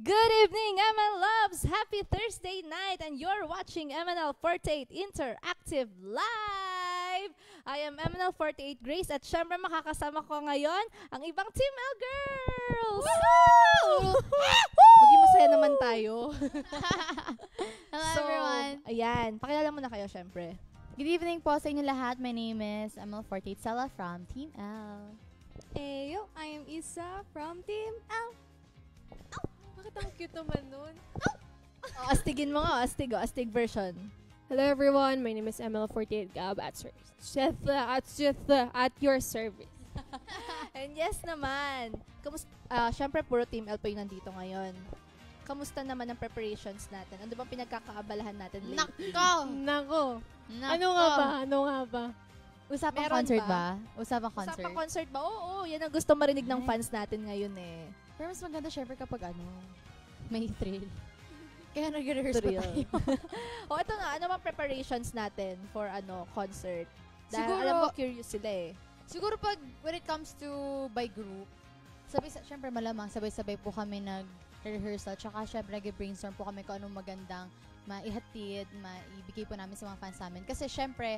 Good evening, ML Loves! Happy Thursday night and you're watching MNL 48 Interactive Live! I am MNL 48 Grace at syempre makakasama ko ngayon ang ibang Team L Girls! Maging masaya naman tayo. Hello everyone! Ayan, pakilala mo na kayo syempre. Good evening po sa inyo lahat. My name is ML48 Sela from Team L. Eyo, I am Isa from Team L. Bakit ang cute naman nun? Astigin mo nga, astig version. Hello everyone, my name is ML48 Gab at your service. And yes naman, syempre puro Team L po yung nandito ngayon. Kamusta naman ang preparations natin? Ano bang pinagkakaabalahan natin lately? Nako! Nako! Ano nga ba? Usapang Meron concert ba? ba? Usapang concert. Usapang concert ba? Oo, yan ang gusto marinig ng fans natin ngayon eh. Pero mas maganda syempre kapag may thrill. Kaya nag-rehearse pa Thrill. tayo. O ito nga, ano bang preparations natin for concert? Dahil Siguro- alam ko curious sila eh. Siguro when it comes to by group, syempre malamang sabay-sabay po kami nag-rehearsal. Tsaka syempre nag-brainstorm po kami kung anong magandang maihatid, maibigay po namin sa mga fans namin. Kasi syempre,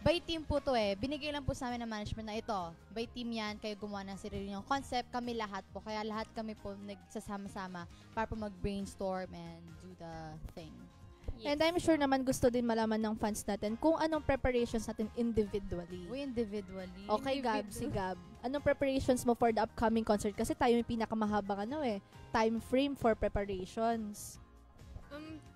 by team po to eh. Binigay lang po sa amin ng management na ito. By team yan, kayo gumawa ng sarili yung concept. Kami lahat po. Kaya lahat kami po nagsasama-sama para po mag-brainstorm and do the thing. And I'm sure naman gusto din malaman ng fans natin kung anong preparations natin individually. We individually. Okay, Gab, si Gab. Anong preparations mo for the upcoming concert? Kasi tayo yung pinakamahabang time frame for preparations.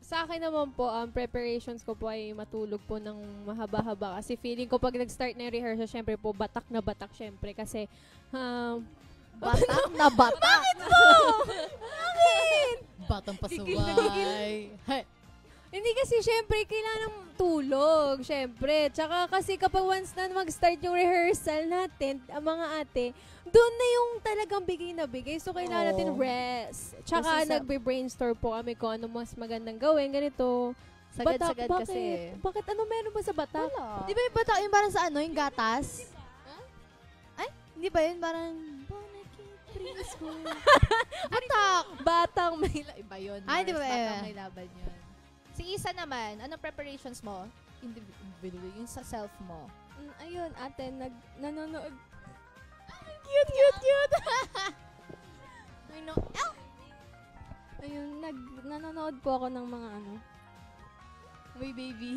Sa akin naman po, preparations ko po ay matulog po ng mahaba-haba. Kasi feeling ko pag nag-start na yung rehearsal, syempre po, batak na batak syempre. Kasi, Batak na batak! Batang pasuway. Hey. hindi kasi syempre kailangan ng tulog, syempre. Tsaka kasi kapag once na mag-start yung rehearsal natin, ang mga ate, doon na yung talagang bigay na bigay. So, kailangan natin rest. Tsaka Kasi nagbe-brainstorm po kami kung ano mas magandang gawin. Ganito. Sagad-sagad Batak, kasi. Bakit? Ano meron ba sa batak? Wala. Di ba yung batak, yung parang sa yung gatas? Ay, hindi ba yun? Parang, batak! Batang may iba yun. Ay, di ba, Batang eh. may laban yun. Si Isa naman, anong preparations mo? Individually, yung sa self mo. Ayun, ate, nanonood. Cute! I know. Ayun, nanonood po ako ng mga May baby.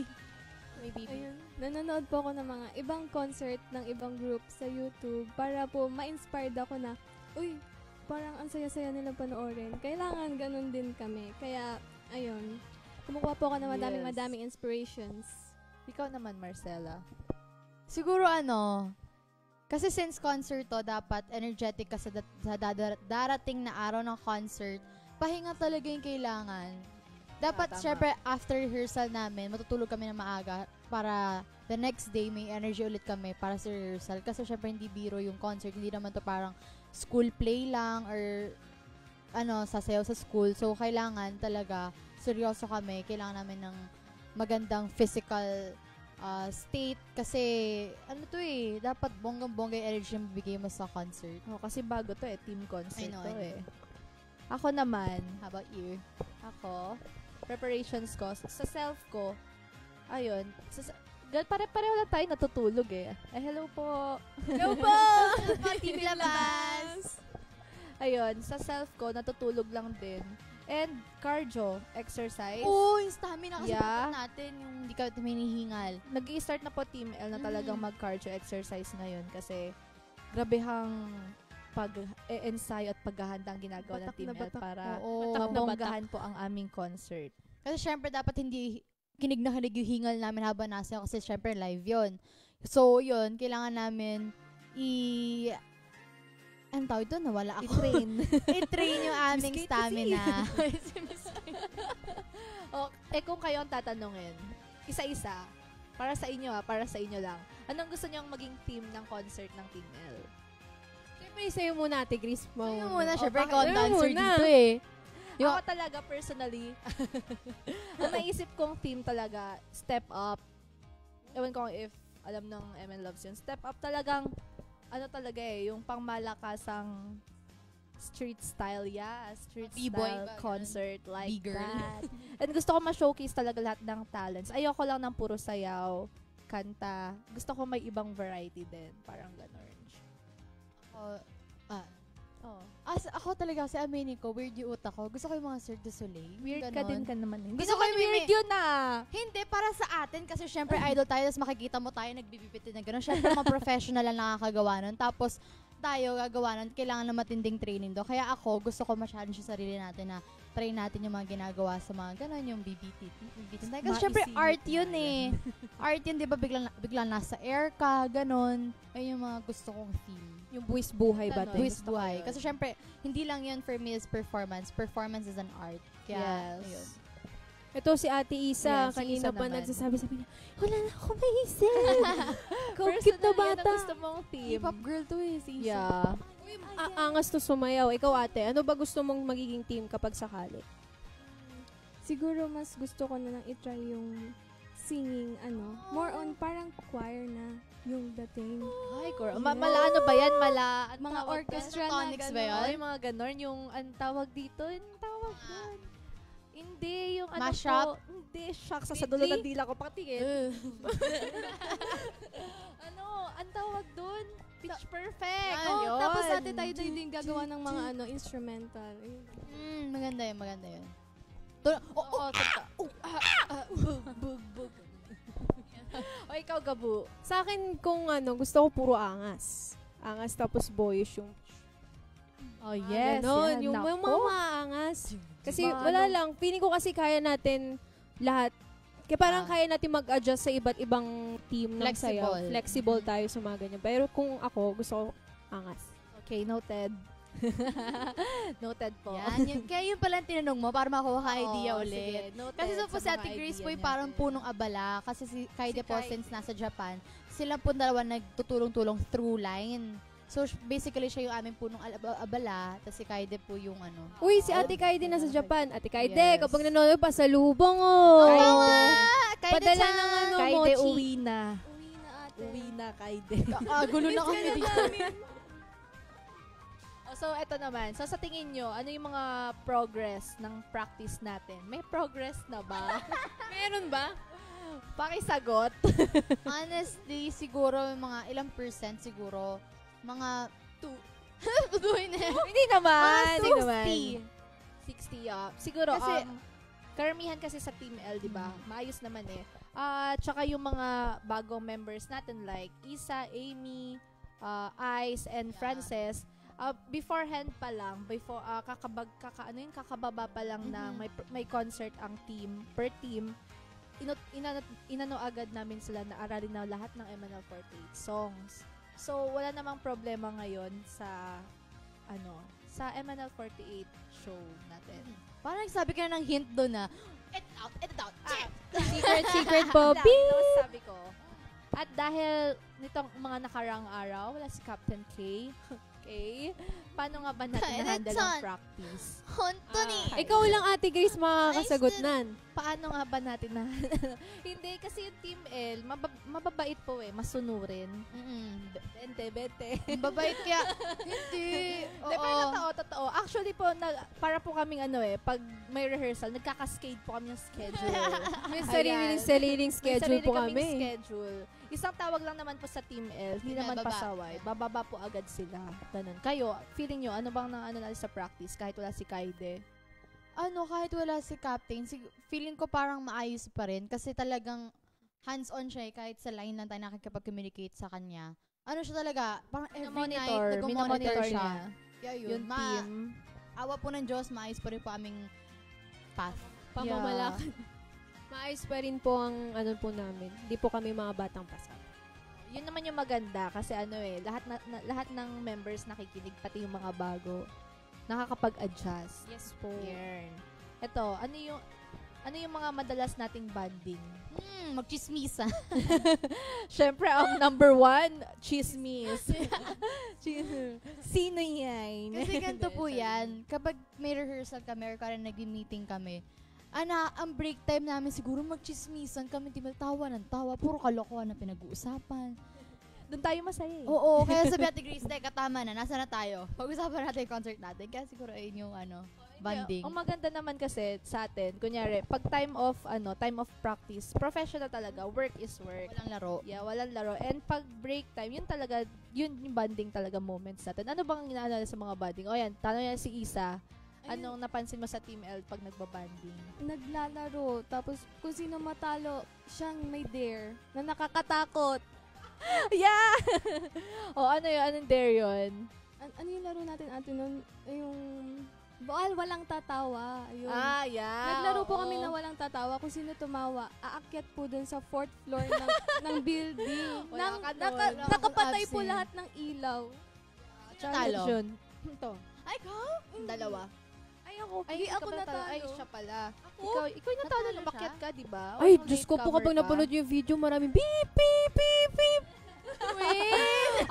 Ayun, nanonood po ako ng mga ibang concert ng ibang group sa YouTube para po ma-inspired ako na, uy, parang ang saya-saya nilang panoorin. Kailangan ganun din kami. Kaya, ayun, kumukuha po ako ng madaming inspirations. Ikaw naman, Marcella. Siguro kasi since concert to, dapat energetic ka sa darating na araw ng concert, pahinga talaga yung kailangan. Dapat, Tama. syempre, after rehearsal namin, matutulog kami ng maaga para the next day may energy ulit kami para sa rehearsal. Kasi syempre, hindi biro yung concert. Hindi naman to parang school play lang or sasayaw sa school. So, kailangan talaga seryoso kami. Kailangan namin ng magandang physical state kasi dapat bonggang-bongga yung energy yung bibigay mo sa concert. Kasi bago to team concert I know. Ako naman, How about you? preparations ko, sa self ko, ayun, pare-pareho lang tayo natutulog hello po. Hello po! Team Labas! Ayun, sa self ko, natutulog lang din. And cardio, exercise. Oo, yung stamina kasi Yeah. dapat natin yung hindi ka hinihingal. Nag-i-start na po Team L na talagang mag-cardio exercise ngayon kasi grabehang pag-ensayo at paghahanda ang ginagawa ng Batak Team na L batak. para Oo. mabonggahan po ang aming concert. Kasi syempre dapat hindi kinig na kinig yung hingal namin habang nasa kasi syempre live yon. So yun, kailangan namin anong tawag doon? Nawala ako. I-train. I-train yung aming Miss Kate stamina. Kung kayo ang tatanungin, isa-isa, para sa inyo para sa inyo lang, anong gusto niyong maging team ng concert ng Team L? Siyempre, sa'yo muna, ate Grace. Yun muna, syempre, bakit? ikaw ang Yun dancer muna. dito eh. Yung, Ako talaga, personally, ang naisip kong team talaga, step up. Ewan ko if alam ng MN Loves yun. Step up talagang, talaga yung pangmalakasang street style, street B-boy style ba, concert like B-girl. that. And gusto ko ma-showcase talaga lahat ng talents. Ayoko lang ng puro sayaw, kanta. Gusto ko may ibang variety din, parang ganun. Oh. Ako talaga, aminin ko, weird yung utak ko. Gusto ko yung mga Cirque du Soleil. Weird ganon. ka din ka naman. Hindi Gusto ko naman yung weird yun Hindi, para sa atin, kasi syempre idol tayo, tapos makikita mo tayo nagbibibitin na gano'n. Syempre mga professional lang nakakagawa nun. Tapos tayo gagawa nun, kailangan na matinding training do. Kaya ako, gusto ko ma-challenge yung sarili natin na try natin yung mga ginagawa sa mga gano'n, yung BBT. Kasi syempre art yun eh. Art yun, di ba, biglang nasa air ka, gano'n. Ayun yung mga gusto kong theme. Yung buwis buhay ba? Ganon. Buwis buhay. Kasi syempre, hindi lang yun for me is performance. Performance is an art. Kaya, Yes. ayun. Ito si Ate Isa, Yes, si kanina Isa pa naman. nagsasabi niya, wala na ako maisip. Cute na Personal yan bata. ang gusto mong theme. Hip-hop girl to eh, si Isa. Yeah. Angas to sumayaw. Ikaw ate, ano ba gusto mong magiging team kapag sakali? Siguro mas gusto ko na lang itry yung singing, more on parang choir na yung dating. Ay, girl. Ano ba yan? Ang Mga tawag orchestra doon? na Tonics ba gano'n. yun? Ay, mga ganon. Yung, ang tawag dito, yung tawag doon. Hindi, yung ano Mashup? po. Hindi, shucks. Sa dulo ng dila ko. Patingin. Ang tawag doon? Pitch perfect. Ayun. Yun. Tapos ate tayo din gagawa ng mga instrumental. Maganda yun, maganda yun. Oo, bug. O, ikaw, Gabu. Sa akin, kung gusto ko puro angas. Angas tapos boyish yung Oh, yes. ganon. Yan. Yung Nako. mga maangas. Kasi Diba, wala lang. Feeling ko kasi kaya natin lahat. Kaya parang kaya natin mag-adjust sa iba't ibang team ng sayaw. Flexible. Flexible tayo sa mga ganyan. Pero kung ako, gusto ko angas. Okay, noted. Noted po. Kaya yun pala ang tinanong mo para makuha ka idea Oo, ulit. sige, noted Kasi so po sa si Ate mga Grace idea po niya. parang punong abala. Kasi si Kaide po Kaide. since nasa Japan, sila po dalawa nagtutulong-tulong through line. So basically siya yung aming punong abala, tapos si Kaide po yung Uy, si Ate Kaide nasa Japan. Ate Kaide, Yes. kapag nanonood pa sa lubong, oh. Kaide. Padala ng Kaide, mochi. uwi na. Uwi na ate. Uwi na, Kaide. Gulo na kami dito. So, eto naman. So, sa tingin nyo, ano yung mga progress ng practice natin? May progress na ba? Meron ba? Pakisagot. Honestly, siguro mga ilang percent siguro. Mga 2. Tuduhin na. Hindi naman. Hindi Mga naman. 60. 60. Siguro, Kasi- karamihan kasi sa Team L, di ba? Maayos naman eh. Tsaka yung mga bagong members natin like Isa, Amy, Ice, and Yeah. Frances, beforehand pa lang, kakababa pa lang ng may concert ang team, per team, inano agad namin sila na aralin na lahat ng MNL48 songs. So, wala namang problema ngayon sa sa MNL48 show natin. Parang nagsabi ka na ng hint doon na, edit out. Secret Bobby. Tapos sabi ko, at dahil nitong mga nakarang araw, wala si Captain K. Okay? Paano nga ba natin na-handle ang practice? Honto ni. Ikaw lang, Ate Grace, makakasagot nan. Paano nga ba natin na... Hindi, kasi yung Team L, mababait po eh, masunurin. Bente. Babait kaya. Hindi. Hindi, pero totoo. Actually po, para po kaming pag may rehearsal, nagkakaskade po kami ng schedule. May Ayan. sariling May schedule po kaming kami. schedule. Isang tawag lang naman po sa Team L, hindi naman Bababa. pasaway. Bababa po agad sila. Ganun. Kayo, feeling nyo, ano bang natin sa practice kahit wala si Kaide? Kahit wala si Captain, feeling ko parang maayos pa rin kasi talagang hands-on siya kahit sa line lang tayo nakikipag-communicate sa kanya. Siya talaga, parang every night, nag-monitor Minomonitor siya. niya. Yeah, Yung team. Awa po ng Diyos, maayos pa rin po aming path. Pamamalakad. Maayos pa rin po ang po namin. Hindi po kami mga batang pasal. Yun naman yung maganda kasi lahat ng members nakikinig, pati yung mga bago, nakakapag-adjust. Yes po. Yan. Ito, ano yung mga madalas nating banding? Magchismisa. Syempre, ang number 1, chismis. Sino yan? Kasi ganito po yan, kapag may rehearsal kami or kaya nag-meeting kami, ang break time namin siguro magchismisan kami, tawa ng tawa, puro kalokohan na pinag-uusapan. Doon tayo masaya eh. Oo, kaya sabi Ate Grace, teka, tama na, nasa na tayo. Pag-usapan natin yung concert natin. Kaya siguro ayun yung banding. Ang maganda naman kasi sa atin, kunyari, pag time of practice, professional talaga, work is work. Walang laro. Yeah, walang laro. And pag break time, yun yung banding talaga moments natin. Ano bang inaalala sa mga banding? O yan, tanong yan si Isa. Anong napansin mo sa Team L pag nagbabanding? Naglalaro. Tapos kung sino matalo, siyang may dare na nakakatakot. Yeah! O ano yun? Anong dare yun? Ano yung laro natin ate nun? Yung walang tatawa. Ayun. Yeah. Naglaro po oo. kami na walang tatawa. Kung sino tumawa, aakyat po dun sa 4th floor ng building. Wala ka nun. Wala akong Nakapatay po absent. lahat ng ilaw. Talo. Yun. Ito. Ay, ikaw? Dalawa. Ay ako, Ay, hindi hindi ka ako pa natalo. Ay, siya pala. Ako? Ikaw yung natalo, Natalo lumakyat siya? ka, di ba? O, Ay, yung Diyos ko po, latecomer kapag ka. napanood yung video, maraming beep, beep, beep, beep.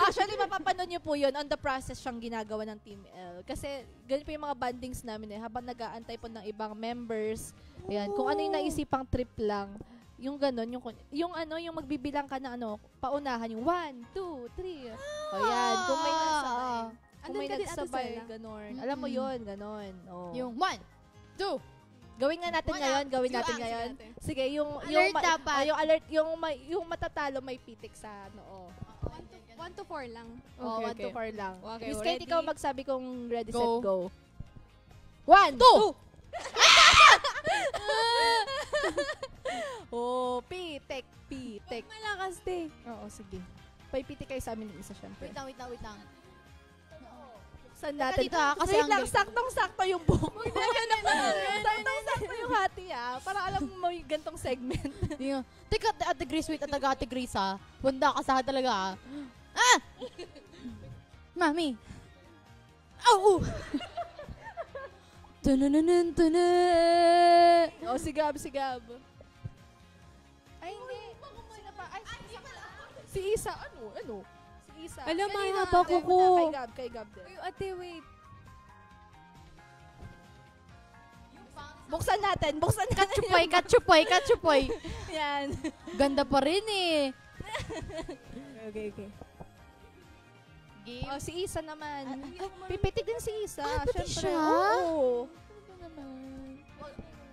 Actually, mapapanood nyo po yun. On the process siyang ginagawa ng Team L. Kasi, ganun po yung mga bandings namin eh. Habang nag-aantay po ng ibang members. Ayan, kung ano yung naisipang trip lang. Yung ganun, yung magbibilang ka na paunahan, yung 1, 2, 3. O yan, kung may nagsabay. Kung Andun may ka din, Ate nagsabay, Stella. ganon. Alam mo yun, ganon. Oh. Yung 1, 2. Gawin nga natin Wala. ngayon, gawin Sige, natin sige ngayon. natin. Sige, yung Alert dapat. yung alert, yung matatalo may pitik sa noo. 1 to 4 lang. Oh, 1 to 4 lang. Okay, Miss Kate, ready? ikaw magsabi kung ready, Go. set, go. 1, 2! Oh, pitik, pitik. Malakas, te. Oo, sige. Paipitik kayo sa amin ng isa, syempre. Wait lang. Saan Teka natin? dito, kasi Wait ang lang, galing. saktong-sakto yung buhok. Saktong-sakto yung hati, para alam mo may gantong segment. Teka, Ate Grace, wait, Ate Grace, ha? Wanda ka sa talaga, ha? Ah! Mami! Au! Tunununun, tunun! Oh, sigab. Ay, hindi. Sino pa? Ay, si Isa. Ano? Si Isa. Alam, Kanina, mahihapa ko kay- ko. Kay Gab din. Uy, ate, wait. Buksan natin. Katsupoy! Yan. Ganda pa rin, eh. Okay. Game. Oh, si Isa naman. Pipitik din si Isa. pati Syempre. siya? Oo.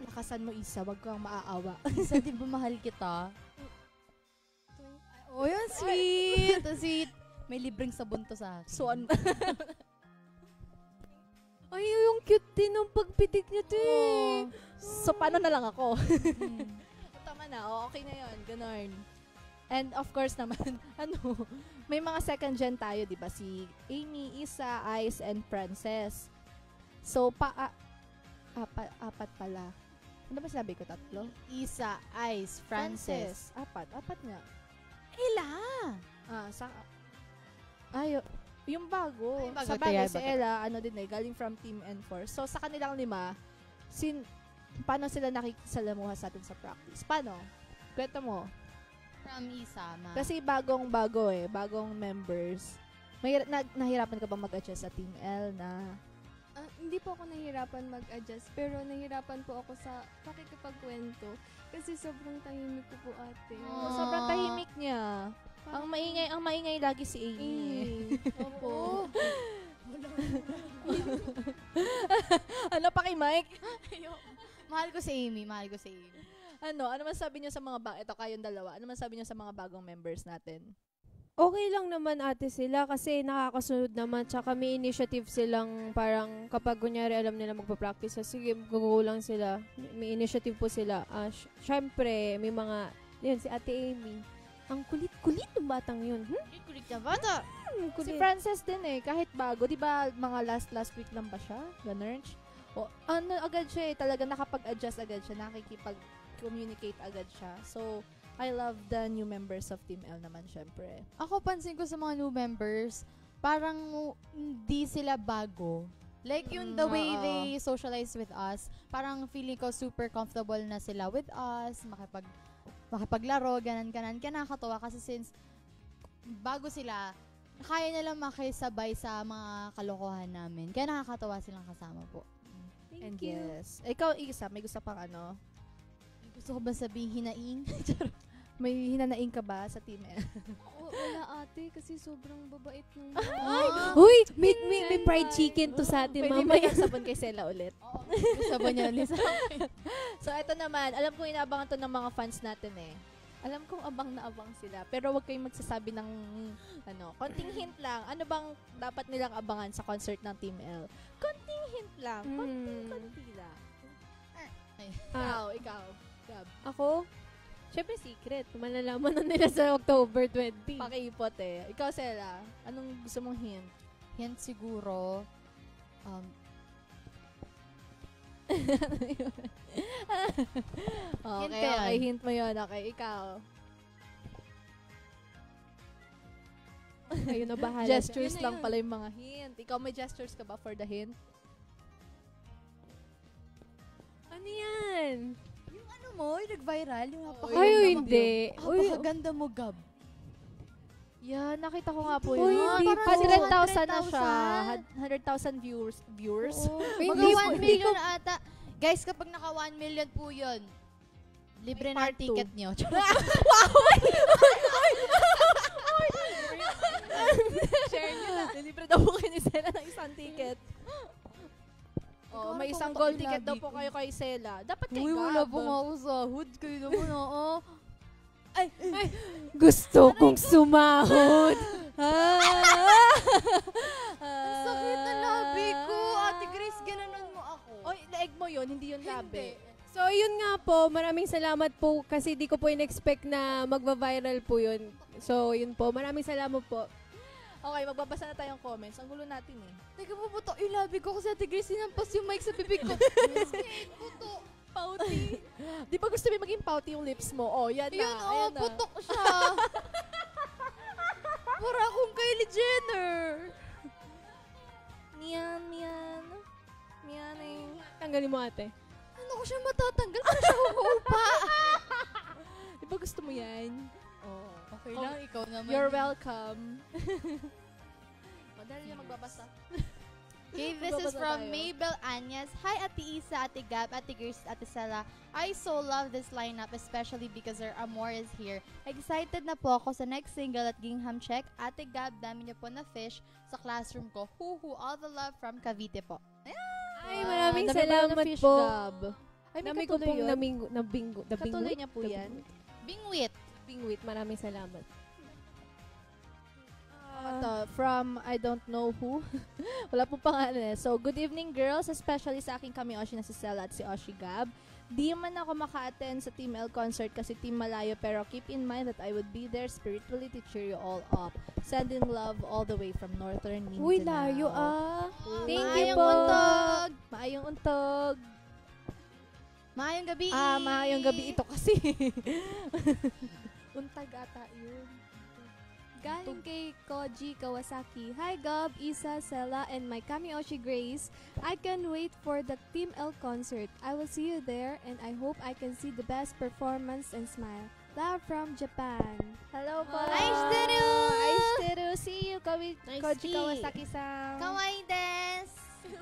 Lakasan mo, Isa. Wag kang maaawa. Isa, di ba mahal kita? Oh, yan, sweet. Sweet. May libreng sabon to sa akin. So, Ay, yung cute din ng pagpitik niya, te. Oh. so paano na lang ako? Hmm. Tama na. Okay na yun. Ganon. And of course naman, may mga second gen tayo, di ba? Si Amy, Isa, Ice, and Frances. So, apat pala. Ano ba sabi ko? 3? Isa, Ice, Frances. Apat nga. Ella! Yung bago. Ay, bago. Sa bagay, Kaya si bago. Ella, galing from Team N4. So, sa kanilang 5, paano sila nakikisalamuha sa atin sa practice? Paano? Kwento mo. From Isa, ma. Kasi bagong members. Nahirapan ka ba mag-adjust sa Team L na? Hindi po ako nahihirapan mag-adjust, pero nahihirapan po ako sa pakikipagkwento. Kasi sobrang tahimik ko po, ate. Sobrang tahimik niya. Ang maingay lagi si Amy. Opo. Ano pa kay Mike? Mahal ko si Amy. Ano man sabi niyo sa ito kayong dalawa. Ano man sabi niyo sa mga bagong members natin? Okay lang naman ate sila kasi nakakasunod naman tsaka may initiative silang parang kapag kunyari alam nila magpa-practice sige go lang sila, may initiative po sila. Syempre may mga yun si Ate Amy ang kulit-kulit ng batang yun. Kulit na bata. Si Kulit. Frances din kahit bago, 'di ba mga last week lang ba siya? Ganun. O agad siya talaga nakapag-adjust agad siya, nakikipag-communicate agad siya. So I love the new members of Team L naman, syempre. Ako pansin ko sa mga new members, parang hindi sila bago. Like yung the way oo. they socialize with us, parang feeling ko super comfortable na sila with us, makipaglaro, ganan. Kaya nakakatawa kasi since bago sila, kaya nilang makisabay sa mga kalokohan namin. Kaya nakakatawa silang kasama po. And yes. Ikaw, Isa, may gusto pang Gusto ko ba sabihin hinaing? May hinanaing ka ba sa Team L? Wala ate, kasi sobrang babait ng Uy, may fried chicken to sa atin Pwede ba mamaya. yung sabon kay Sela ulit? Oo, sabon niya ulit sa akin. So, ito naman. Alam ko inaabangan to ng mga fans natin eh. Alam kong abang na abang sila. Pero wag kayong magsasabi ng, konting hint lang. Ano bang dapat nilang abangan sa concert ng Team L? Konting hint lang. Konti lang. Ikaw. Gab. Ako? Siyempre secret. Malalaman na nila sa October 20. Pakiipot eh. Ikaw, Sela. Anong gusto mong hint? Hint siguro, Okay, ka yan. okay. Hint mo yun. Okay, ikaw. Ayun na bahala. Gestures Yun na lang yun. pala yung mga hint. Ikaw, may gestures ka ba for the hint? Ano yan? ano mo, yung nag-viral, yung Ay, hindi. Uy, Napakaganda mo, Gab. Yeah, nakita ko nga po Uy, yun. hindi po. 100,000 na siya. 100,000 viewers. Uy, Mga hindi po. 1 million ata. Guys, kapag naka 1 million po yun, libre May na part ticket nyo. Share nyo na. Libre daw po kayo ni Sela ng isang ticket. Oh, Ikaw, may ano isang po gold ang ticket daw ilabi po ko? kayo kay Sela. Dapat kay Uy, Gab. wala po nga ako sa hood. Kayo naman, oo. gusto kong sumahod. Ang sakit na labi ko. Ate Grace, gananon mo ako. Oy, leeg mo yun, hindi yun labi. So, yun nga po. Maraming salamat po kasi di ko po in-expect na magva-viral po yun. So, yun po. Maraming salamat po. Okay, magbabasa na tayong comments. Ang gulo natin eh. Teka po, puto yung labi ko kasi Ate Grace sinampas yung mic sa bibig ko. Puto. Pouty. Di ba gusto mo maging pouty yung lips mo? Oh, yan na. Yun, ayan na. putok siya. Para akong Kylie Jenner. Miyan, miyan. Miyan eh. Tanggalin mo ate. Ano ko siya matatanggal? Para siya huhupa. Di ba gusto mo yan? Oh. Okay lang, ikaw naman. You're welcome. Madali na magbabasa. Okay, this is Magbabasa from tayo. Mabel Anyas. Hi, Ate Isa, Ate Gab, Ate Grace, Ate Sela. I so love this lineup, especially because our Amor is here. Excited na po ako sa next single at Gingham Check. Ate Gab, dami niyo po na fish sa classroom ko. Huhu, all the love from Cavite po. Ay, maraming Dami pala na salamat fish po. gab. Ay, may Dami ko katuloy pong yun. Katuloy niya po yan. Bingwit. Bingwit. Maraming salamat. Ito, from I don't know who. Wala po pangalan eh. So, good evening girls, especially sa aking kami Oshi na si Sela at si Oshi Gab. Di man ako maka-attend sa Team L concert kasi team malayo, pero keep in mind that I would be there spiritually to cheer you all up. Sending love all the way from Northern Mindanao. Uy, layo ah. Thank you Maayong po. untog. Maayong untog. Maayong gabi. Maayong gabi ito kasi. Untag ata yun. Galing kay Koji Kawasaki. Hi Gab, Isa, Sela, and my Kamioshi Grace. I can wait for the Team L concert. I will see you there and I hope I can see the best performance and smile. Love from Japan. Hello po. Aishiteru! Aishiteru! See you, Nice Koji tea. Kawasaki-san. Kawaii desu.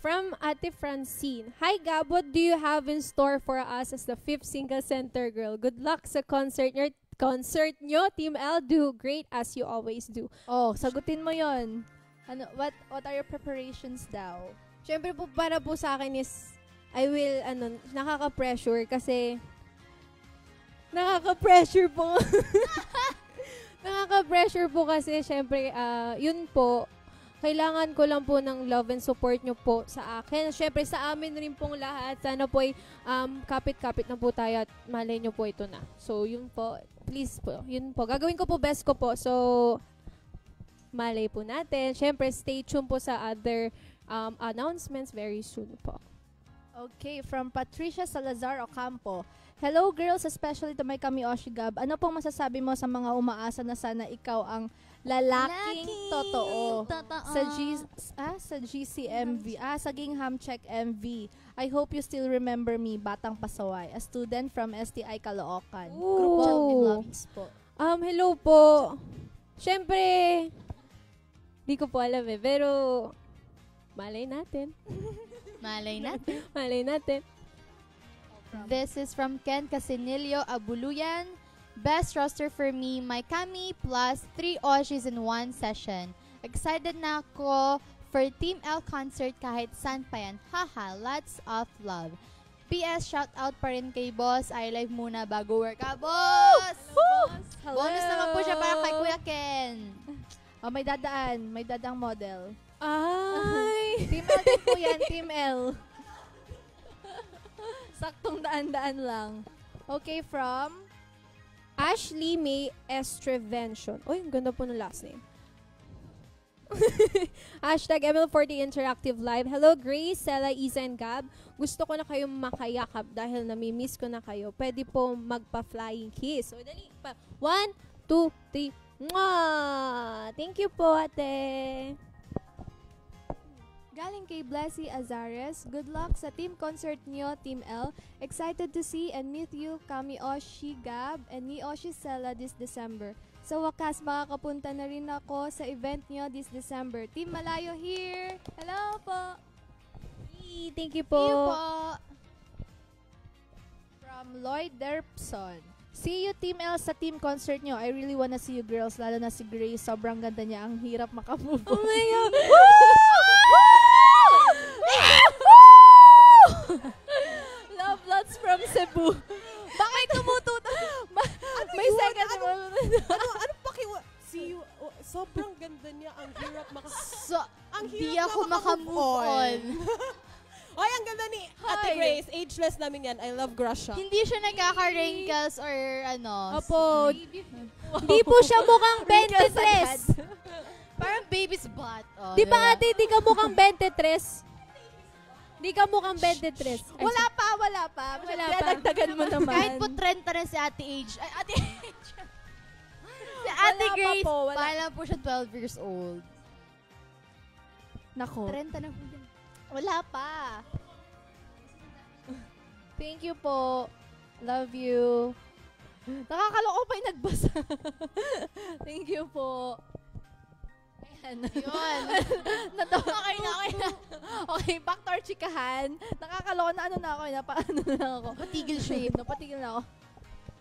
From Ate Francine. Hi Gab, what do you have in store for us as the 5th single center girl? Good luck sa concert nyo. Team L, do great as you always do. Oh, sagutin mo yon. Ano, what are your preparations daw? Siyempre po, para po sa akin is, I will, nakaka-pressure kasi, nakaka-pressure po. Nakaka-pressure po kasi, siyempre, yun po, kailangan ko lang po ng love and support nyo po sa akin. Siyempre, sa amin rin pong lahat. Sana po ay kapit-kapit na po tayo at malay nyo po ito na. So, yun po. Please po. Yun po. Gagawin ko po best ko po. So, malay po natin. Siyempre, stay tuned po sa other announcements very soon po. Okay, from Patricia Salazar Ocampo. Hello girls, especially to my kami Oshi Gab. Ano pong masasabi mo sa mga umaasa na sana ikaw ang lalaking totoo sa GCMV, sa Gingham Check MV. I hope you still remember me, Batang Pasaway, a student from STI Caloocan. Group chat with loves po. Hello po. Siyempre, di ko po alam eh, pero malay natin. Malay natin. Malay natin. This is from Ken Casinilio Abuluyan. Best roster for me, my Kami plus 3 Oshis in one session. Excited na ako for Team L concert kahit saan pa yan. Haha, lots of love. PS, shout out pa rin kay Boss. I live muna bago work. Boss! Hello. Bonus naman po siya para kay Kuya Ken. Oh, may dadaang model. Ay! Team L din po yan, Team L. Saktong daan-daan lang. Okay, from Ashley May Estrevention. Uy, ang ganda po ng last name. Hashtag ML40 Interactive Live. Hello, Grace, Sela, Isa, and Gab. Gusto ko na kayong makayakap dahil namimiss ko na kayo. Pwede po magpa-flying kiss. So, dali pa. 1, 2, 3. Mwah! Thank you po, ate. Galing kay Blessy Azares, good luck sa team concert niyo, Team L. Excited to see and meet you, Kami Oshi Gab and ni Oshi Sela this December. Sa wakas, makakapunta na rin ako sa event niyo this December. Team Malayo here! Hello po! Thank you po. Thank you po. From Lloyd Derpson. See you, Team L, sa team concert nyo. I really wanna see you girls, lalo na si Grace. Sobrang ganda niya. Ang hirap makamove. Oh my God! Love lots from Cebu. Bakit tumututo? May second Ano pakiwa? See you, sobrang ganda niya. Ang hirap So, ang di hirap ako na makamove on. Ay, ang ganda ni Ate Hi. Grace. Ageless namin yan. I love Grusha. Hindi siya nagkaka-wrinkles or ano. Opo. Di po siya mukhang 23. Parang baby's butt. Oh, Di ba ate, di ka mukhang 23? Di ka mukhang 23. Ay, Wala pa. Wala pa. Dagdagan mo naman. Kahit po trend na rin si Ate Age. Ay, Ate Age. Si Ate Wala pa Grace. po, wala. Parang po siya 12 years old. Nako. Trend na po din. Wala pa. Thank you po. Love you. Nakakaloko pa yung nagbasa. Thank you po. Ayan. Yun. Okay na. Okay, back to our chikahan. Nakakaloko na na ako. Napaano na lang ako. Patigil siya eh. Napatigil na ako.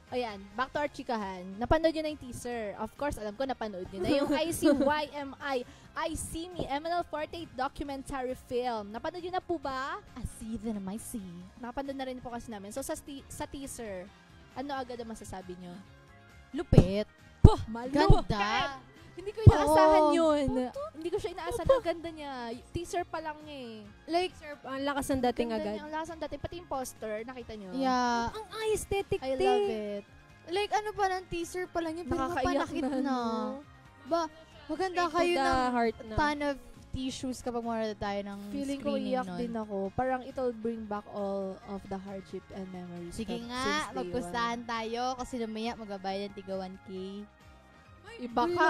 Ayan, back to our chikahan. Napanood nyo na yung teaser. Of course, alam ko napanood nyo na. Yung ICYMI, I See Me, MNL48 documentary film. Napanood nyo na po ba? I see then I see. Napanood na rin po kasi namin. So, sa teaser, ano agad ang masasabi nyo? Lupit. Ganda. Hindi ko inaasahan Oo. yun. Hindi ko siya inaasahan. Ang ganda niya. Teaser pa lang niya eh. Like, ang lakas ng dating Ganda agad. niya. Ang lakas ng dating. Pati yung poster, nakita nyo? yeah. Ang aesthetic I love it. Like, ano pa ng teaser pa lang yun. Pero Nakakaiyak mapanakit na, na. no? Ba, maganda Straight to kayo the ng heart na. ton of tissues kapag muna tayo ng Feeling ko screening iyak nun. din ako. Parang it'll bring back all of the hardship and memories. Sige from nga, since day magpustahan tayo kasi namaya magabayad ng tiga 1K. one. Iba ka.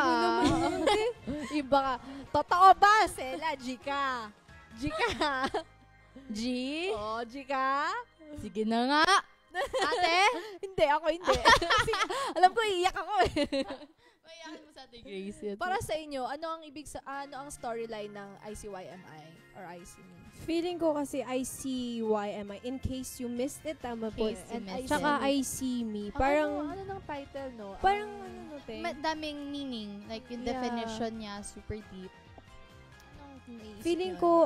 Iba ka. Totoo ba, Sela? Jika. Jika. G? Oo, Jika. Sige na nga. Ate? Hindi, ako hindi. Kasi alam ko, iiyak ako eh. Mayakan mo sa Ate Grace yun. Para sa inyo, ano ang storyline ng ICYMI or ICME? Feeling ko kasi ICYMI. In case you missed it, tama po. Case you And missed Tsaka it. I See Me. Parang, ano ng title, no? parang ano no, te? Daming meaning. Like, yung Yeah. definition niya, super deep. Feeling ko,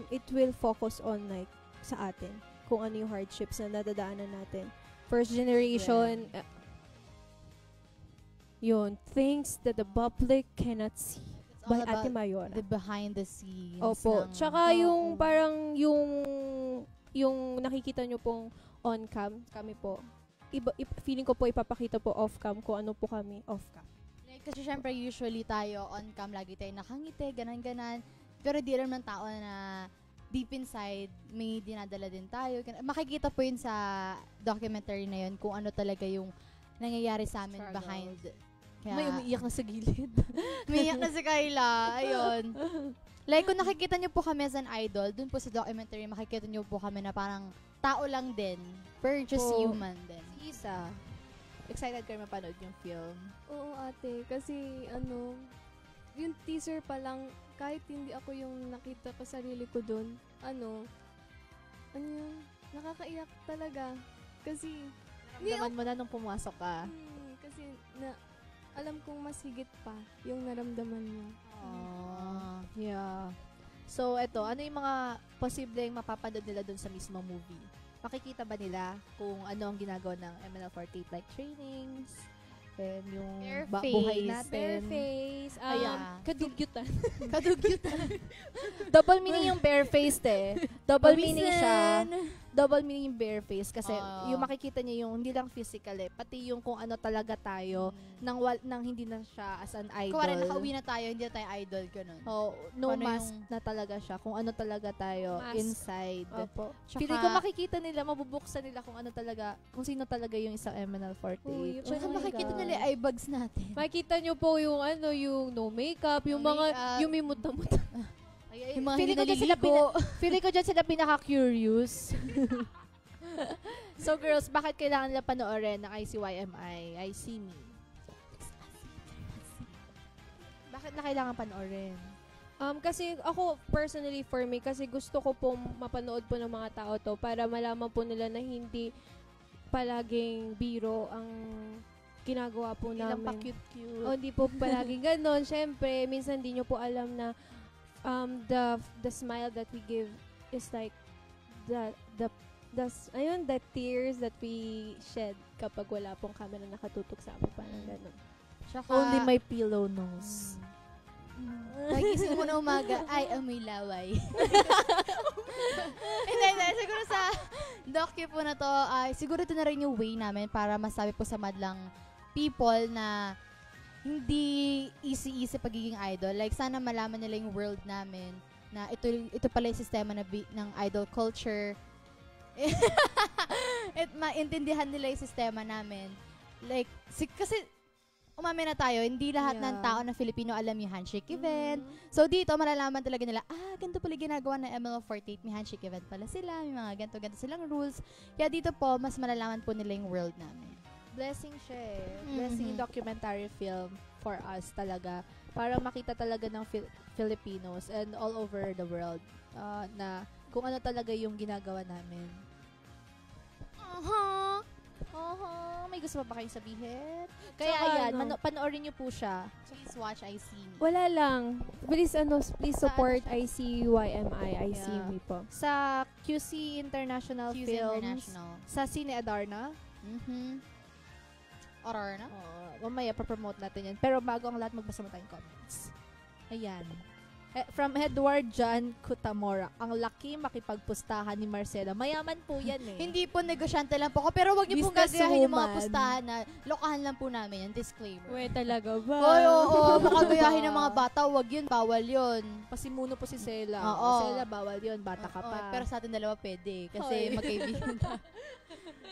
it will focus on like, sa atin. Kung ano yung hardships na nadadaanan natin. First generation, yun, things that the public cannot see. It's all By Ate about Mayora. the behind the scenes. Opo. ng- Tsaka yung Oo. parang yung nakikita nyo pong on cam, kami po. Feeling ko po ipapakita po off cam kung ano po kami off cam. Like, kasi syempre usually tayo on cam, lagi tayo nakangiti, ganan-ganan. Pero di alam ng tao na deep inside, may dinadala din tayo. Makikita po yun sa documentary na yun kung ano talaga yung nangyayari sa amin Struggles. behind. Kaya, May umiiyak na sa gilid. umiyak na si Kayla. Ayun. Like, kung nakikita niyo po kami as an idol, dun po sa documentary, makikita niyo po kami na parang tao lang din. We're just Po. human din. Isa, excited kayo mapanood yung film. Oo ate, kasi yung teaser pa lang, kahit hindi ako yung nakita ko sarili ko dun, yun, nakakaiyak talaga. Kasi, Naramdaman mo na nung pumasok ka. kasi alam kong mas higit pa yung naramdaman niya. Yeah. So, eto, ano yung mga posibleng mapapanood nila dun sa mismong movie? Makikita ba nila kung ano ang ginagawa ng MNL48 like trainings and yung buhay natin? Bareface. Ayan. Kadugyutan. Kadugyutan. Double meaning yung barefaced eh. Double meaning siya. Double meaning yung bareface kasi yung makikita niya yung hindi lang physical eh, pati yung kung ano talaga tayo nang hindi na siya as an idol. Kuwari, nakauwi na tayo, hindi na tayo idol, ganun. Oh, no Kung ano mask na talaga siya. Kung ano talaga tayo Mask. inside. Opo. Feeling ko makikita nila, mabubuksan nila kung ano talaga, kung sino talaga yung isang MNL48. Uy, Tsaka Oh my makikita God. nila yung eye bags natin. Makikita nyo po yung yung no makeup, yung No mga, makeup. yung may muta-muta. Yung mga feeling hindi ko dyan sila naliligo. feeling ko dyan sila pinaka-curious. So girls, bakit kailangan nila panoorin ng ICYMI? I See Me. Bakit na kailangan panoorin? Kasi ako, personally for me, kasi gusto ko po mapanood po ng mga tao to para malaman po nila na hindi palaging biro ang ginagawa po Hindi lang namin. pa-cute-cute. O, hindi po palaging ganon. Siyempre, minsan di nyo po alam na the smile that we give is like the tears that we shed kapag wala pong camera nakatutok sa amin. Parang ganon. Tsaka, Only my pillow knows. nagising mo na umaga, ay, amoy laway. Hindi. Siguro sa docu po na to, siguro ito na rin yung way namin para masabi po sa madlang people na hindi easy pagiging idol. Like, sana malaman nila yung world namin na ito pala yung sistema ng idol culture. At maintindihan nila yung sistema namin. Like, kasi umamin na tayo, hindi lahat ng Yeah. tao na Filipino alam yung handshake event. So, dito, malalaman talaga nila, ganito pala ginagawa ng ML48. May handshake event pala sila. May mga ganito silang rules. Kaya dito po, mas malalaman po nila yung world namin. Blessing siya eh. Blessing yung documentary film for us talaga. Para makita talaga ng Filipinos and all over the world na kung ano talaga yung ginagawa namin. May gusto pa ba kayong sabihin? Kaya Tsaka ayan, ano, panoorin niyo po siya. Please watch I See Me. Wala lang. Please support ICYMI, IC Yeah. me po. Sa QC International QC Films. International. Sa Cine Adarna. Orar na? Mamaya pa-promote natin yan. Pero bago ang lahat, magbasa mo tayong comments. Ayan. From Edward John Kutamora. Ang laki makipagpustahan ni Marcela. Mayaman po yan eh. Hindi po negosyante lang po ako. Pero wag niyo pong Business gagayahin yung mga woman. pustahan na lokahan lang po namin yan. Disclaimer. Talaga ba? Oo, makagayahin ng mga bata. Wag yun, bawal yun. Pasimuno po si Sela. Oo. Sela, bawal yun. Bata ka Oo, pa. pero sa atin dalawa pwede. Kasi Hoy. magkaibigan tayo.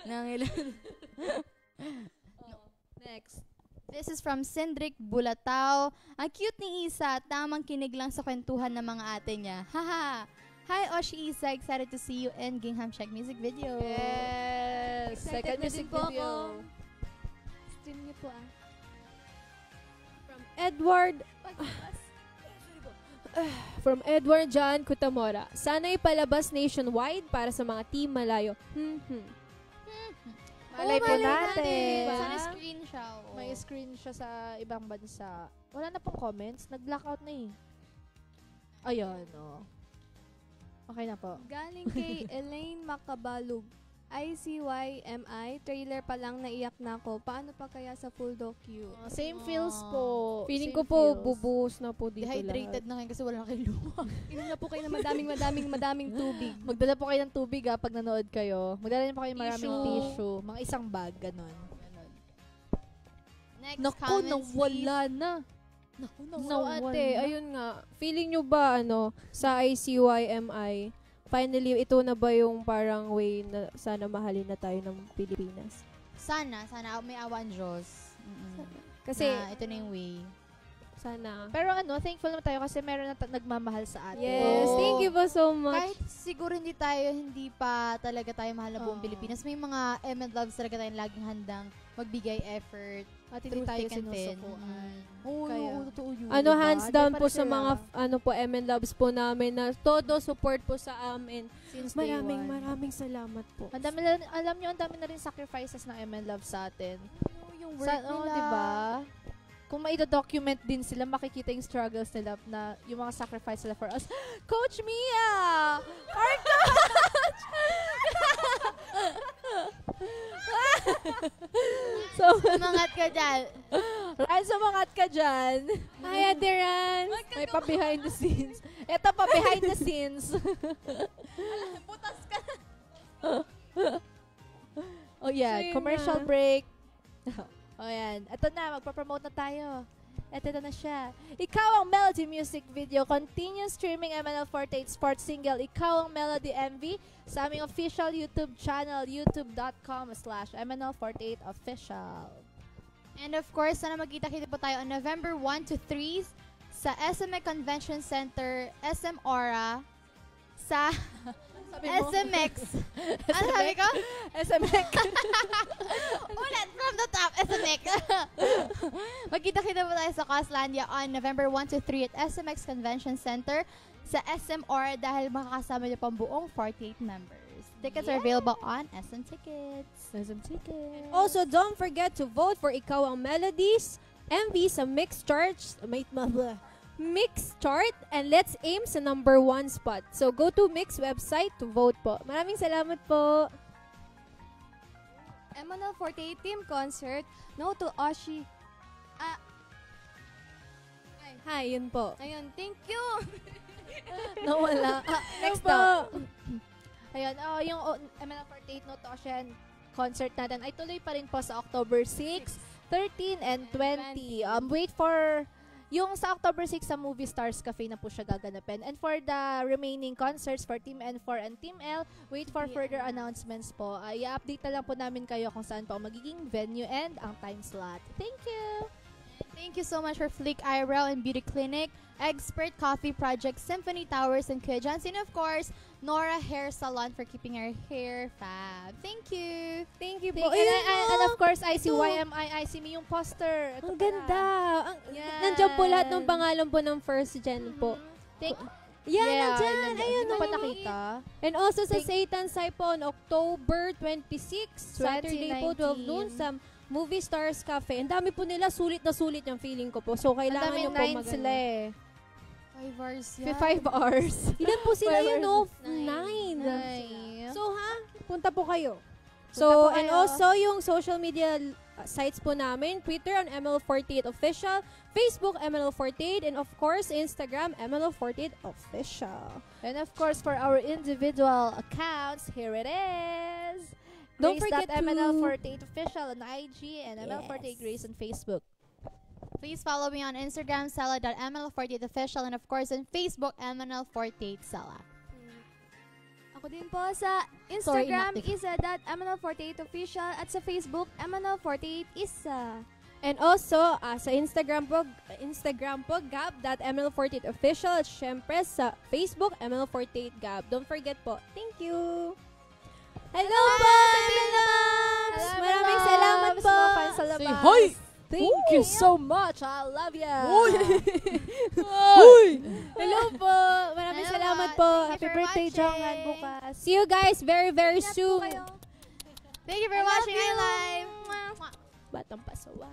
Nang ilan. Next. This is from Cendric Bulatao. Ang cute ni Isa. Tamang kinig lang sa kwentuhan ng mga ate niya. Haha! Hi, Oshi Isa. Excited to see you in Gingham Shack music video. Yes! Excited Second na music din po video. ako. Stream niyo po From Edward John Kutamora. Sana ipalabas nationwide para sa mga team malayo. Malay po natin. Sana screen siya. oo. May screen siya sa ibang bansa. Wala na pong comments. Nag-blackout na eh. Ayun, oh. Okay na po. Galing kay Elaine Macabalug. ICYMI, trailer pa lang naiyak na ako. Paano pa kaya sa full docu? Same feels po. Feeling Same ko po, feels. bubuhos na po dito Dehydrated lahat. na kayo kasi wala kayo luha. Inom na po kayo ng madaming tubig. Magdala po kayo ng tubig pag nanood kayo. Magdala niyo po kayo maraming Tissue. tissue. Mga isang bag, ganon. Next Naku, comments, nawala na. Naku, So ate, ayun nga, feeling nyo ba sa ICYMI, finally, ito na ba yung parang way na sana mahalin na tayo ng Pilipinas? Sana may awan Diyos. Kasi, Na ito na yung way. sana. Pero thankful naman tayo kasi meron na nagmamahal sa atin. Yes, Oo. thank you po so much. Kahit siguro hindi pa talaga tayo mahal na buong Oo. Pilipinas, may mga loves talaga tayong laging handang magbigay effort. At hindi through tayo thick and thin. sinusukuan. Oo, Kaya, totoo yun. Ano, Diba? hands Diyan down pa po rin sa sila. mga, po, MN Loves po namin na todo support po sa amin. Since day one. Maraming salamat po. Ang dami na, alam nyo, ang dami na rin sacrifices ng MN Love sa atin. Oo, yung work nila. Diba? Kung maida-document din sila, makikita yung struggles nila na yung mga sacrifice nila for us. Coach Mia! Our coach! so, Umangat ka dyan. Ryan, sumangat ka dyan. Hi, Aderan! May pa behind the scenes. Ito pa behind the scenes. Putas ka. Oh yeah, So, yun commercial na. break. Oh yan, ito na, magpa-promote na tayo. Ito na siya. Ikaw ang Melody Music Video. Continue streaming MNL48 Sports Single Ikaw ang Melody MV sa aming official YouTube channel, youtube.com/MNL48Official. And of course, sana magkita-kita po tayo on November 1 to 3 sa SMX Convention Center, SM Aura, sa SMX. Ano sabi ko? SMX. Ulit, from the top, SMX. Magkita-kita po tayo sa Coslandia on November 1 to 3 at SMX Convention Center sa SM Aura dahil makakasama niyo pang buong 48 members. Tickets are available on SM Tickets. SM Tickets. Also, don't forget to vote for Ikaw ang Melodies MV sa Mix Chart and let's aim sa number 1 spot. So, go to Mix website to vote po. Maraming salamat po. MNL48 Team Concert, No to Oshi. Hi, yun po. Ayun, thank you! Nawala. Next po. up. Ayun, yung MNL48 No to Ocean concert natin ay tuloy pa rin po sa October 6, 13, and 20. Wait for yung sa October 6 sa Movie Stars Cafe na po siya gaganapin. And for the remaining concerts for Team N4 and Team L, wait for further announcements po. I-update na lang po namin kayo kung saan po ang magiging venue and ang time slot. Thank you! Thank you so much for Flick Eyebrow and Beauty Clinic, Expert Coffee Project, Symphony Towers, and Kuya Johnson, of course, Nora Hair Salon for keeping our hair fab. Thank you! Thank you Thank po. you. Ayun, And of course, Ito. ICYMI, ICME yung poster. Ito Ang pala. ganda. Yan. Nandiyan po lahat ng pangalan po ng first gen po. Thank Yan, nandyan. Ayun, Hindi ko pa oh. nakita. And also sa Satan Sai po on October 26, Saturday po, 12 noon 2019. sa Movie Stars Cafe. Ang dami po nila, sulit na sulit yung feeling ko po. So, Ang kailangan dami nyo po 9 sila eh. 5 hours yan. 5 hours. Ilan po sila yun, no? 9. 9. So, ha? Punta po kayo. Punta So, po and kayo. also yung social media sites po namin, Twitter on ML48 Official, Facebook ML48, and of course, Instagram ML48 Official. And of course, for our individual accounts, here it is. Don't forget to- MNL48 Official on IG and Yes. ML48 Grace on Facebook. Please follow me on Instagram, Sela.ml48official, and of course on Facebook, MNL48 Sela. Ako din po sa Instagram, isa.mnl48official at sa Facebook, mnl48isa. And also, sa Instagram po, gab.ml48official at syempre sa Facebook, ML48gab. Don't forget po. Thank you! Hello po, MLOves! Maraming salamat po! Mga fans sa labas. Say hi! Thank you so much. I love ya. Hello po! Maraming Hello salamat po. po! Thank you Happy for birthday, watching. Jonghan, bukas. See you guys very, very Ingat po soon! kayo. Thank you for watching our live. Batang pasawa.